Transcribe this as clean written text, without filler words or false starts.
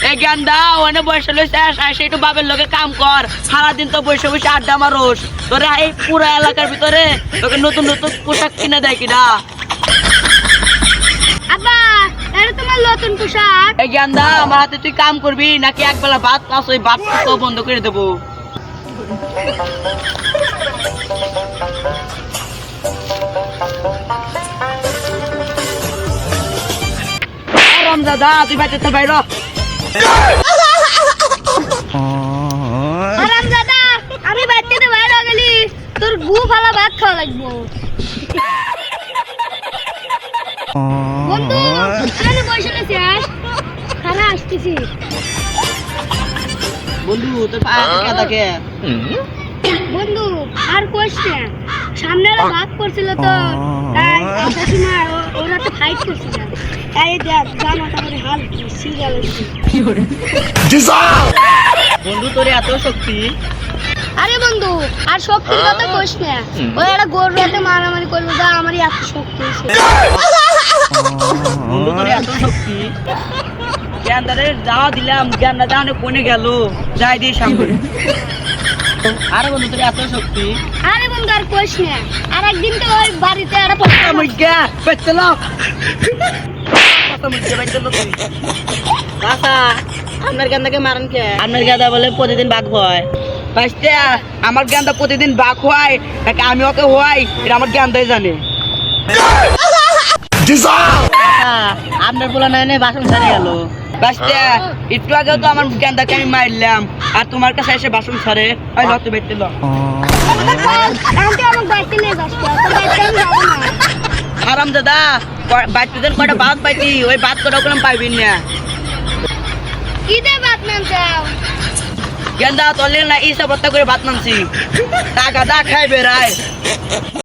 এই গান্দা অনেক বয়স লইছে আসে একটু বাপের লোকে কাম কর, সারাদিন তো বসে বসে আড্ডা মারোস। তোরে এই পুরো এলাকার ভিতরে তোকে নতুন নতুন পোশাক কিনে দেয় কিনা? আব্বা এটা তোমার নতুন পোশাক? এই গান্দা আমার হাতে তুই কাম করবি নাকি একবেলা ভাত পাস ওই ভাত তো বন্ধ করে দেবো? দাদা তুই বাইতে তো বাইর। দাদা আমি বাচ্চাতে বাইরে গেলি তোর গু ফালা ভাত খাওয়া লাগবো। বন্ধু এখানে বসে আছিস? খারাপ আসতেছি। বন্ধু তোর পায়ে থাকে বন্ধু আর কোশ না, সামনে ভাগ করছিল তো তাই আসার সময় ওরা তো ফাইট করছিল। তাই দেখ জামাটা করে হাল সিরিয়াল বন্ধু তোর এত শক্তি? আরে বন্ধু আর শক্তির কথা কোশ না, ওই একটা গরুর রাতে মারামারি করলো যা আমারই এত শক্তি হয়েছে। বন্ধু তোর এত শক্তি? জ্ঞানদারে যাওয়া দিলাম, জ্ঞানদা জানে কোনে গেল, যাই দিয়ে সামনে। আরে বন্ধু তোর এত শক্তি? আরে বন্ধু আর কোশ না, আর একদিন তো ওই বাড়িতে একটা আপনার গান্দাকে মারেন কে? আপনার গাঁদা বলে প্রতিদিন বাঘ হয়। আমার গান্দা প্রতিদিন বাঘ হয় নাকি আমি ওকে হওয়াই এটা আমার গান্দাই জানে। আপনার বলা নাই বাসন ছাড়ে গেল। একটু আগেও তো আমার গান্দাকে আমি মারলাম আর তোমার কাছে এসে বাসন ছাড়ে। ওই লতে বেটে ল। আরাম দাদা বাচ্চাদের কয়টা ভাত পাইতি, ওই ভাত কটা ওখানে পাইবি না। গেন্দা তোর না ইসা ভর্তা করে ভাত নামছি, টাকা দা খাই বেড়ায়।